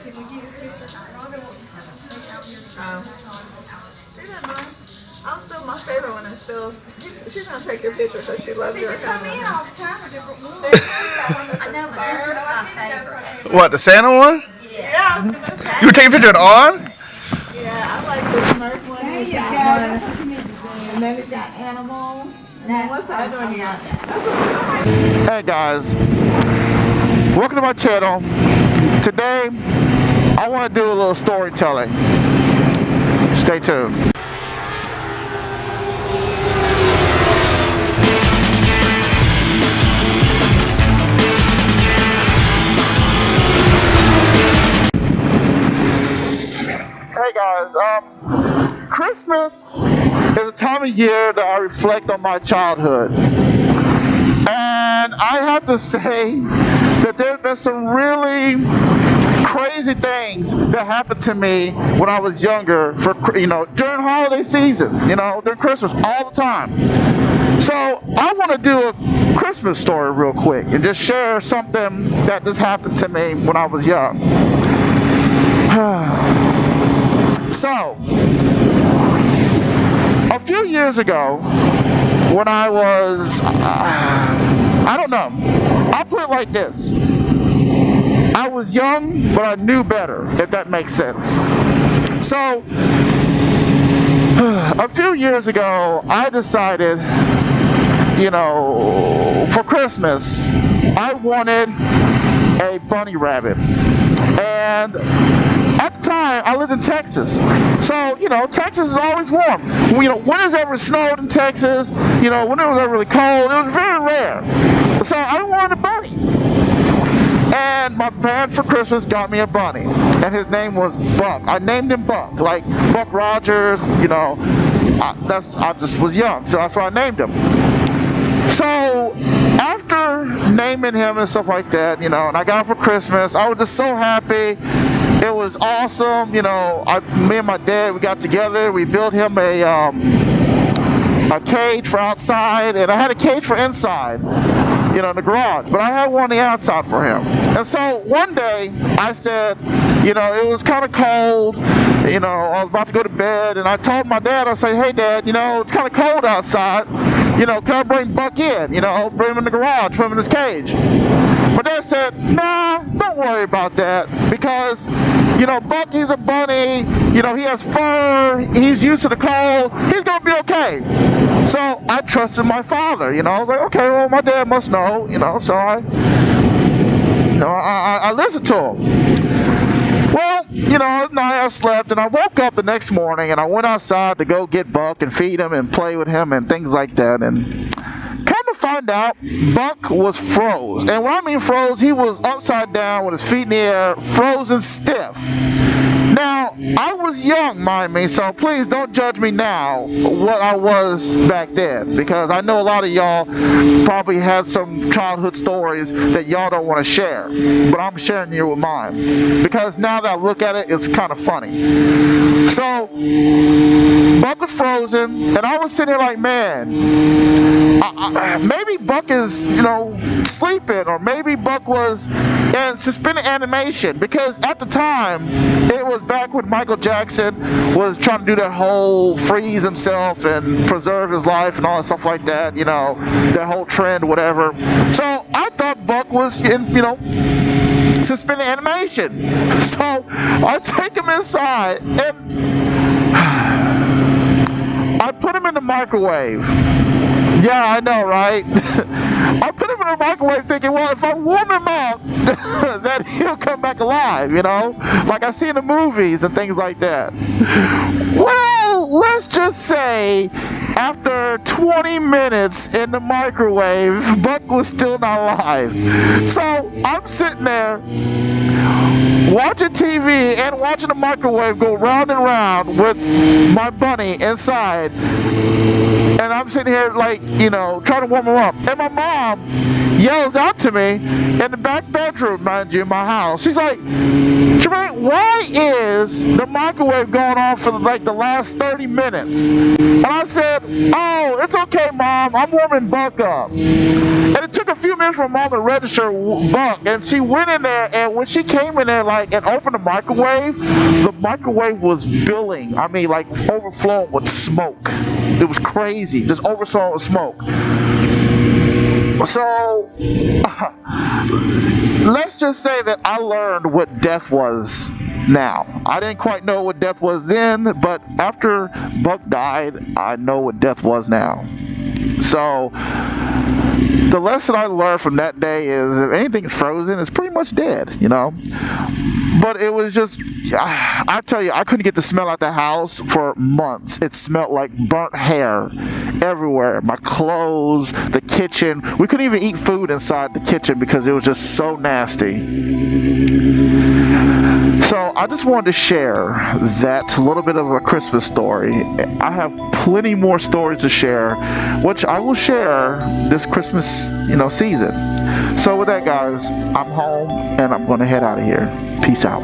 Can we get this picture? She doesn't mind. I'm still my favorite one. Is still she's gonna take your picture because she loves your come in family. all the time with different ones. I know, but this is my favorite. What, the Santa one? Yeah, I was gonna say. You were taking a picture of it on? Yeah, I like the Smurf one. There you got go. one. That's what you need to do. And then it's got animal. And then what's the other one you got? Hey guys, welcome to my channel. Today, I want to do a little storytelling. Stay tuned. Hey guys, Christmas is a time of year that I reflect on my childhood. And I have to say that there have been some really crazy things that happened to me when I was younger, during holiday season, during Christmas, all the time. So I want to do a Christmas story real quick and just share something that just happened to me when I was young. So, a few years ago, when I was, I don't know, I'll put it like this. I was young, but I knew better, if that makes sense. So, a few years ago, I decided, for Christmas, I wanted a bunny rabbit. And at the time, I lived in Texas. So, Texas is always warm. When has ever snowed in Texas? When it was ever really cold, it was very rare. So I wanted a bunny. And my parents for Christmas got me a bunny. And his name was Buck. I named him Buck, like Buck Rogers, I just was young, so that's why I named him. So, after naming him and stuff like that, and I got him for Christmas, I was just so happy. It was awesome, me and my dad, we got together, we built him a cage for outside, and I had a cage for inside, in the garage, but I had one on the outside for him. And so one day, I said, it was kind of cold, I was about to go to bed, and I told my dad, I said, hey Dad, it's kind of cold outside, can I bring Buck in, bring him in the garage, put him in his cage. My dad said, nah, don't worry about that, because, Buck, he's a bunny, he has fur, he's used to the cold, he's gonna be okay. So I trusted my father, I was like, okay, well, my dad must know, so I listened to him. Well, at night I slept, and I woke up the next morning, and I went outside to go get Buck and feed him and play with him and things like that, and come to find out, Buck was froze. And when I mean froze, he was upside down with his feet in the air, frozen stiff. Now, I was young, mind me, so please don't judge me now what I was back then, because I know a lot of y'all probably had some childhood stories that y'all don't want to share, but I'm sharing you with mine, because now that I look at it, it's kind of funny. So, Buck was frozen, and I was sitting here like, man, maybe Buck is, sleeping, or maybe Buck was in suspended animation, because at the time, it was back when Michael Jackson was trying to do that whole freeze himself and preserve his life and all that stuff like that, that whole trend, whatever. So I thought Buck was in, suspended animation. So I take him inside and I put him in the microwave. Yeah, I know, right? I put him in the microwave thinking, well, if I warm him up, that he'll come back alive, like I see in the movies and things like that. Well, let's just say after 20 minutes in the microwave, Buck was still not alive. So I'm sitting there watching TV and watching the microwave go round and round with my bunny inside. And I'm sitting here like, trying to warm him up. And my mom yells out to me in the back bedroom, mind you, in my house. She's like, Jermaine, why is the microwave going on for like the last 30 minutes? And I said, oh, it's okay, Mom. I'm warming Buck up. And it took a few minutes for Mom to register Buck. And she went in there, and when she came in there like and opened the microwave was billing. I mean, like overflowing with smoke. It was crazy. Just overflowing with smoke. So, let's just say that I learned what death was now. I didn't quite know what death was then, but after Buck died, I know what death was now. So, the lesson I learned from that day is if anything's frozen, it's pretty much dead, you know? But it was just, I tell you, I couldn't get the smell out the house for months. It smelled like burnt hair everywhere. My clothes, the kitchen. We couldn't even eat food inside the kitchen because it was just so nasty. So I just wanted to share that little bit of a Christmas story. I have plenty more stories to share, which I will share this Christmas, season. So with that, guys, I'm home and I'm going to head out of here. Peace out.